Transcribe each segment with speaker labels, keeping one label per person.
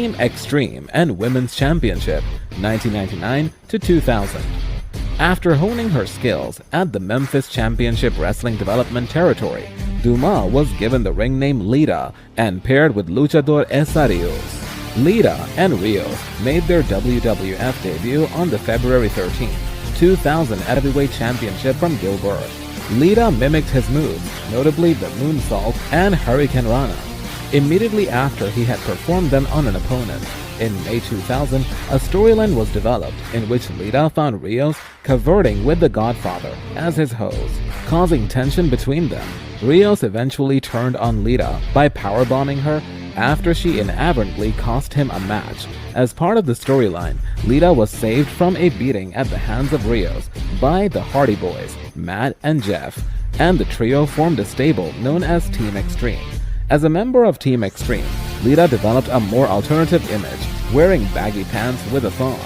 Speaker 1: Team Xtreme and Women's Championship 1999 to 2000. After honing her skills at the Memphis Championship Wrestling Development Territory, Dumas was given the ring name Lita and paired with luchador Essa Rios. Lita and Rios made their WWF debut on the February 13, 2000 Heavyweight Championship from Gillberg. Lita mimicked his moves, notably the moonsault and hurricanrana, immediately after he had performed them on an opponent. In May 2000, a storyline was developed in which Lita found Ríos cavorting with the Godfather as his host, causing tension between them. Ríos eventually turned on Lita by powerbombing her after she inadvertently cost him a match. As part of the storyline, Lita was saved from a beating at the hands of Ríos by the Hardy Boys, Matt and Jeff, and the trio formed a stable known as Team Xtreme. As a member of Team Xtreme, Lita developed a more alternative image, wearing baggy pants with a thong,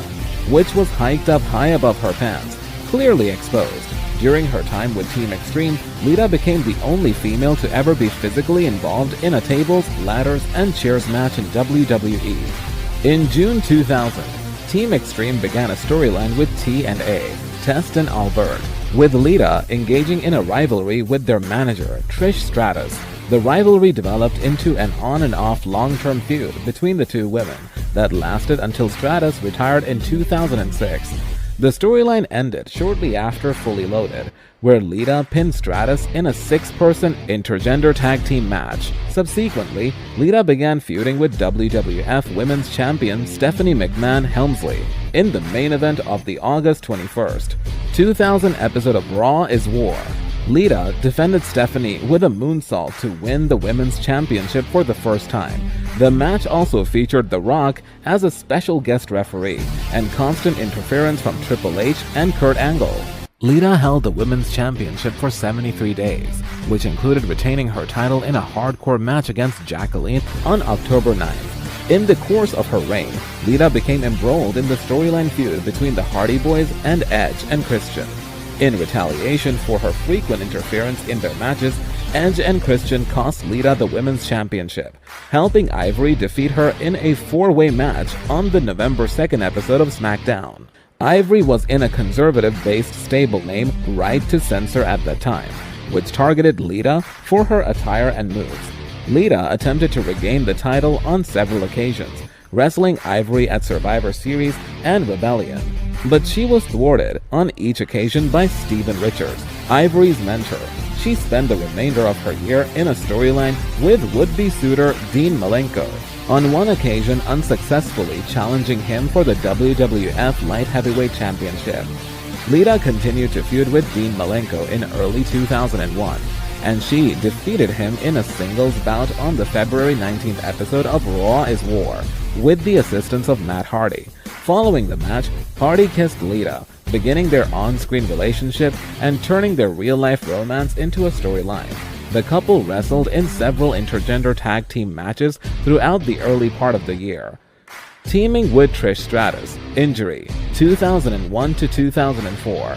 Speaker 1: which was hiked up high above her pants, clearly exposed. During her time with Team Xtreme, Lita became the only female to ever be physically involved in a tables, ladders, and chairs match in WWE. In June 2000, Team Xtreme began a storyline with T&A, Test and Albert, with Lita engaging in a rivalry with their manager, Trish Stratus. The rivalry developed into an on and off long-term feud between the two women that lasted until Stratus retired in 2006. The storyline ended shortly after Fully Loaded, where Lita pinned Stratus in a 6-person intergender tag team match. Subsequently, Lita began feuding with WWF Women's Champion Stephanie McMahon-Helmsley in the main event of the August 21st, 2000 episode of Raw is War. Lita defended Stephanie with a moonsault to win the Women's Championship for the first time. The match also featured The Rock as a special guest referee and constant interference from Triple H and Kurt Angle. Lita held the Women's Championship for 73 days, which included retaining her title in a hardcore match against Jacqueline on October 9th. In the course of her reign, Lita became embroiled in the storyline feud between the Hardy Boys and Edge and Christian. In retaliation for her frequent interference in their matches, Edge and Christian cost Lita the Women's Championship, helping Ivory defeat her in a 4-way match on the November 2nd episode of SmackDown. Ivory was in a conservative-based stable named Right to Censor at that time, which targeted Lita for her attire and moves. Lita attempted to regain the title on several occasions, wrestling Ivory at Survivor Series and Rebellion, but she was thwarted on each occasion by Steven Richards, Ivory's mentor. She spent the remainder of her year in a storyline with would-be suitor Dean Malenko, on one occasion unsuccessfully challenging him for the WWF Light Heavyweight Championship. Lita continued to feud with Dean Malenko in early 2001, and she defeated him in a singles bout on the February 19th episode of Raw is War, with the assistance of Matt Hardy. Following the match, Hardy kissed Lita, beginning their on-screen relationship and turning their real-life romance into a storyline. The couple wrestled in several intergender tag team matches throughout the early part of the year. Teaming with Trish Stratus, injury, 2001 to 2004.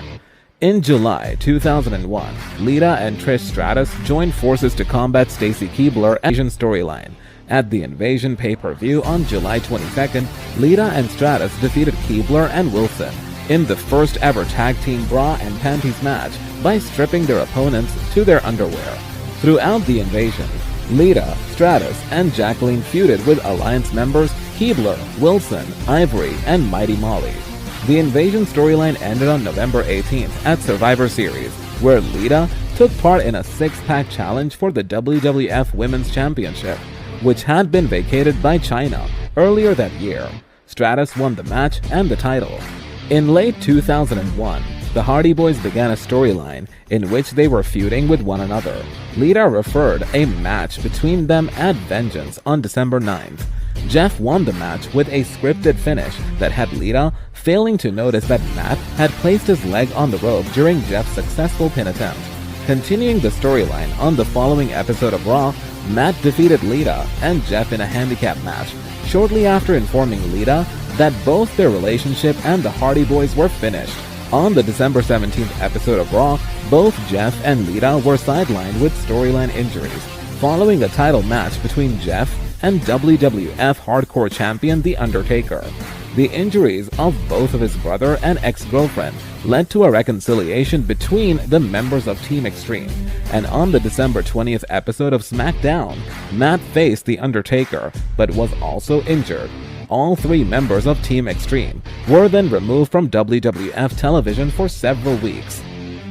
Speaker 1: In July 2001, Lita and Trish Stratus joined forces to combat Stacy Keibler and Invasion storyline. At the Invasion pay-per-view on July 22nd, Lita and Stratus defeated Keibler and Wilson in the first ever tag team bra and panties match by stripping their opponents to their underwear. Throughout the Invasion, Lita, Stratus, and Jacqueline feuded with Alliance members Keibler, Wilson, Ivory, and Mighty Molly. The Invasion storyline ended on November 18th at Survivor Series, where Lita took part in a 6-pack challenge for the WWF Women's Championship, which had been vacated by Chyna earlier that year. Stratus won the match and the title. In late 2001, the Hardy Boys began a storyline in which they were feuding with one another. Lita referred a match between them at Vengeance on December 9th. Jeff won the match with a scripted finish that had Lita failing to notice that Matt had placed his leg on the rope during Jeff's successful pin attempt. Continuing the storyline on the following episode of Raw, Matt defeated Lita and Jeff in a handicap match, shortly after informing Lita that both their relationship and the Hardy Boys were finished. On the December 17th episode of Raw, both Jeff and Lita were sidelined with storyline injuries. Following a title match between Jeff and WWF Hardcore Champion The Undertaker. The injuries of both of his brother and ex-girlfriend led to a reconciliation between the members of Team Xtreme, and on the December 20th episode of SmackDown, Matt faced The Undertaker but was also injured. All three members of Team Xtreme were then removed from WWF television for several weeks.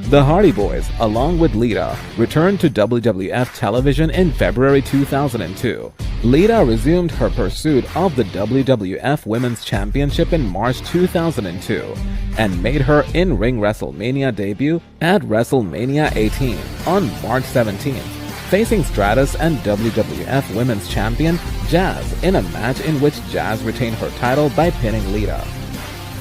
Speaker 1: The Hardy Boys, along with Lita, returned to WWF television in February 2002. Lita resumed her pursuit of the WWF Women's Championship in March 2002 and made her in-ring WrestleMania debut at WrestleMania 18 on March 17th, facing Stratus and WWF Women's Champion Jazz in a match in which Jazz retained her title by pinning Lita.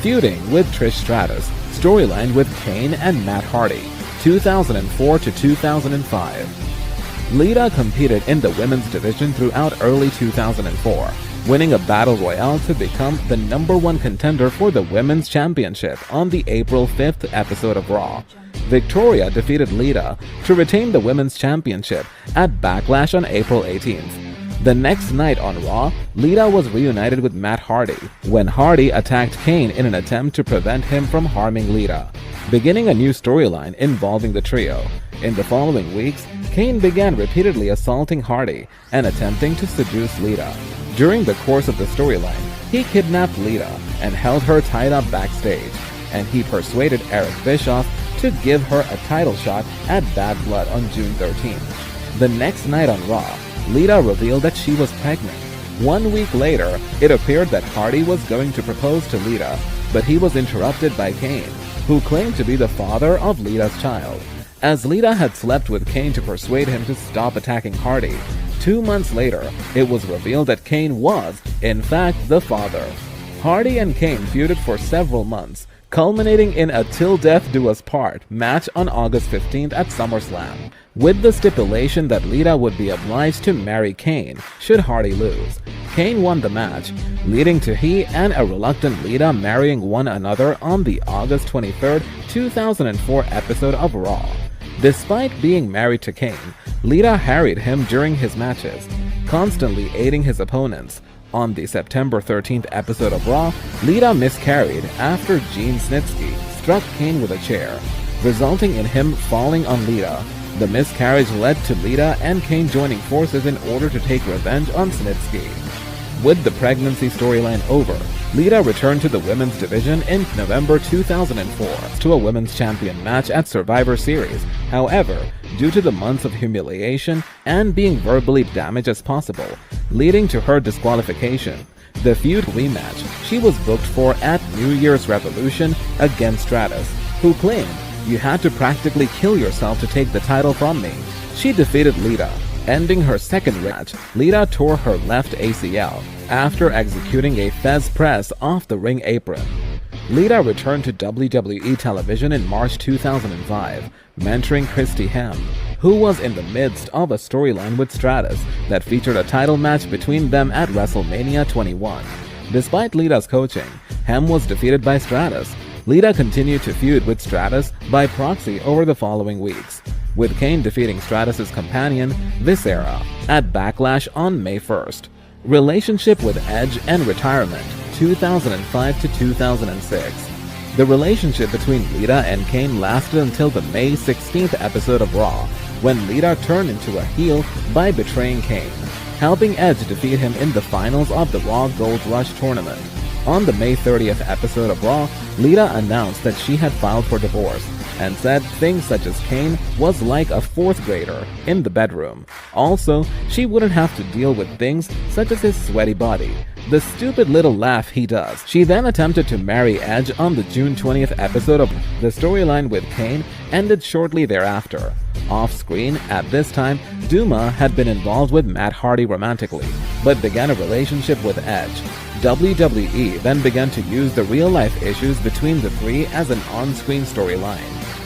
Speaker 1: Feuding with Trish Stratus, storyline with Kane and Matt Hardy, 2004 to 2005. Lita competed in the women's division throughout early 2004, winning a battle royale to become the #1 contender for the women's championship on the April 5th episode of Raw. Victoria defeated Lita to retain the women's championship at Backlash on April 18th. The next night on Raw, Lita was reunited with Matt Hardy when Hardy attacked Kane in an attempt to prevent him from harming Lita, beginning a new storyline involving the trio. In the following weeks, Kane began repeatedly assaulting Hardy and attempting to seduce Lita. During the course of the storyline, he kidnapped Lita and held her tied up backstage, and he persuaded Eric Bischoff to give her a title shot at Bad Blood on June 13th. The next night on Raw, Lita revealed that she was pregnant. 1 week later, it appeared that Hardy was going to propose to Lita, but he was interrupted by Kane, who claimed to be the father of Lita's child. As Lita had slept with Kane to persuade him to stop attacking Hardy, 2 months later, it was revealed that Kane was, in fact, the father. Hardy and Kane feuded for several months, culminating in a Till Death Do Us Part match on August 15th at SummerSlam, with the stipulation that Lita would be obliged to marry Kane should Hardy lose. Kane won the match, leading to he and a reluctant Lita marrying one another on the August 23rd, 2004 episode of Raw. Despite being married to Kane, Lita harried him during his matches, constantly aiding his opponents. On the September 13th episode of Raw, Lita miscarried after Gene Snitsky struck Kane with a chair, resulting in him falling on Lita. The miscarriage led to Lita and Kane joining forces in order to take revenge on Snitsky. With the pregnancy storyline over, Lita returned to the women's division in November 2004 to a women's champion match at Survivor Series. However, due to the months of humiliation and being verbally damaged as possible, leading to her disqualification, the feud rematch she was booked for at New Year's Revolution against Stratus, who claimed, "You had to practically kill yourself to take the title from me." She defeated Lita. Ending her second match, Lita tore her left ACL after executing a Fez press off the ring apron. Lita returned to WWE television in March 2005, mentoring Christy Hemme, who was in the midst of a storyline with Stratus that featured a title match between them at WrestleMania 21. Despite Lita's coaching, Hemme was defeated by Stratus. Lita continued to feud with Stratus by proxy over the following weeks, with Kane defeating Stratus's companion, Viscera, at Backlash on May 1st. Relationship with Edge and retirement, 2005 to 2006. The relationship between Lita and Kane lasted until the May 16th episode of Raw, when Lita turned into a heel by betraying Kane, helping Edge defeat him in the finals of the Raw Gold Rush tournament. On the May 30th episode of Raw, Lita announced that she had filed for divorce and said things such as Kane was like a fourth grader in the bedroom. Also, she wouldn't have to deal with things such as his sweaty body, the stupid little laugh he does. She then attempted to marry Edge on the June 20th episode of the storyline with Kane ended shortly thereafter. Off-screen, at this time, Duma had been involved with Matt Hardy romantically, but began a relationship with Edge. WWE then began to use the real-life issues between the three as an on-screen storyline.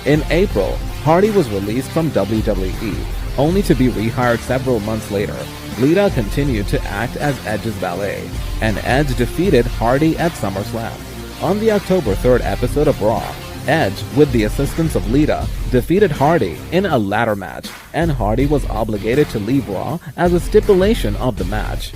Speaker 1: In April, Hardy was released from WWE, only to be rehired several months later. Lita continued to act as Edge's valet, and Edge defeated Hardy at SummerSlam. On the October 3rd episode of Raw, Edge, with the assistance of Lita, defeated Hardy in a ladder match, and Hardy was obligated to leave Raw as a stipulation of the match.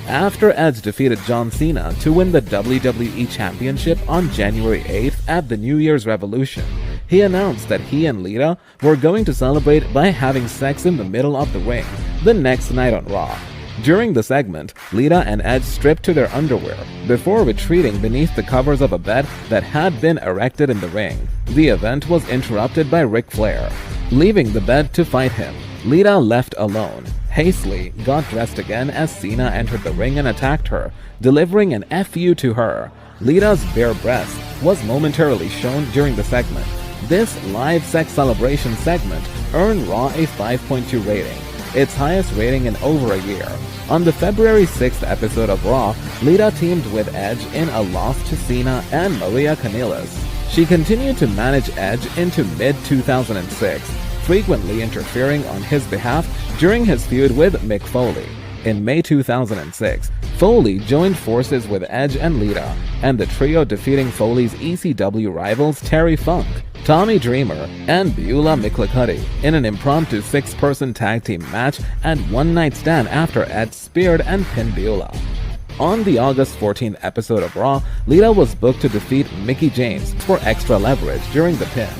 Speaker 1: After Edge defeated John Cena to win the WWE Championship on January 8th at the New Year's Revolution, he announced that he and Lita were going to celebrate by having sex in the middle of the ring the next night on Raw. During the segment, Lita and Edge stripped to their underwear before retreating beneath the covers of a bed that had been erected in the ring. The event was interrupted by Ric Flair. Leaving the bed to fight him, Lita left alone, hastily got dressed again as Cena entered the ring and attacked her, delivering an FU to her. Lita's bare breast was momentarily shown during the segment. This live sex celebration segment earned Raw a 5.2 rating, its highest rating in over a year. On the February 6th episode of Raw, Lita teamed with Edge in a loss to Cena and Maria Kanellis. She continued to manage Edge into mid-2006, frequently interfering on his behalf during his feud with Mick Foley. In May 2006, Foley joined forces with Edge and Lita, and the trio defeating Foley's ECW rivals Terry Funk, Tommy Dreamer, and Beulah McClurty in an impromptu 6-person tag team match and one night stand after Edge speared and pinned Beulah. On the August 14th episode of Raw, Lita was booked to defeat Mickie James for extra leverage during the pin.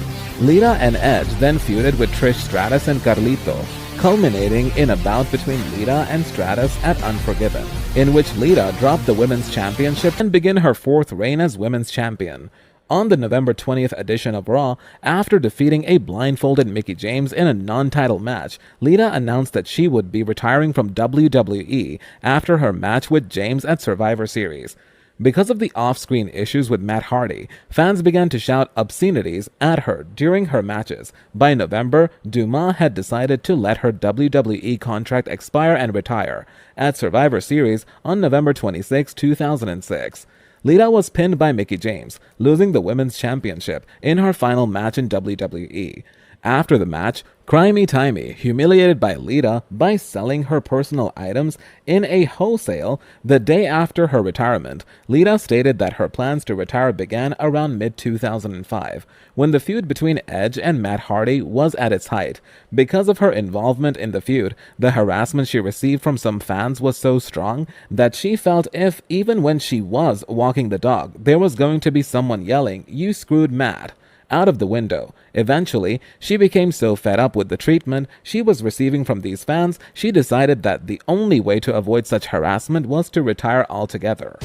Speaker 1: Lita and Edge then feuded with Trish Stratus and Carlito, culminating in a bout between Lita and Stratus at Unforgiven, in which Lita dropped the Women's Championship and began her 4th reign as Women's Champion. On the November 20th edition of Raw, after defeating a blindfolded Mickie James in a non-title match, Lita announced that she would be retiring from WWE after her match with James at Survivor Series. Because of the off-screen issues with Matt Hardy, fans began to shout obscenities at her during her matches. By November, Dumas had decided to let her WWE contract expire and retire. At Survivor Series on November 26, 2006, Lita was pinned by Mickie James, losing the Women's Championship in her final match in WWE. After the match, Crimey Timey humiliated by Lita by selling her personal items in a wholesale the day after her retirement. Lita stated that her plans to retire began around mid-2005, when the feud between Edge and Matt Hardy was at its height. Because of her involvement in the feud, the harassment she received from some fans was so strong that she felt if, even when she was walking the dog, there was going to be someone yelling, "You screwed Matt," out of the window. Eventually, she became so fed up with the treatment she was receiving from these fans, she decided that the only way to avoid such harassment was to retire altogether.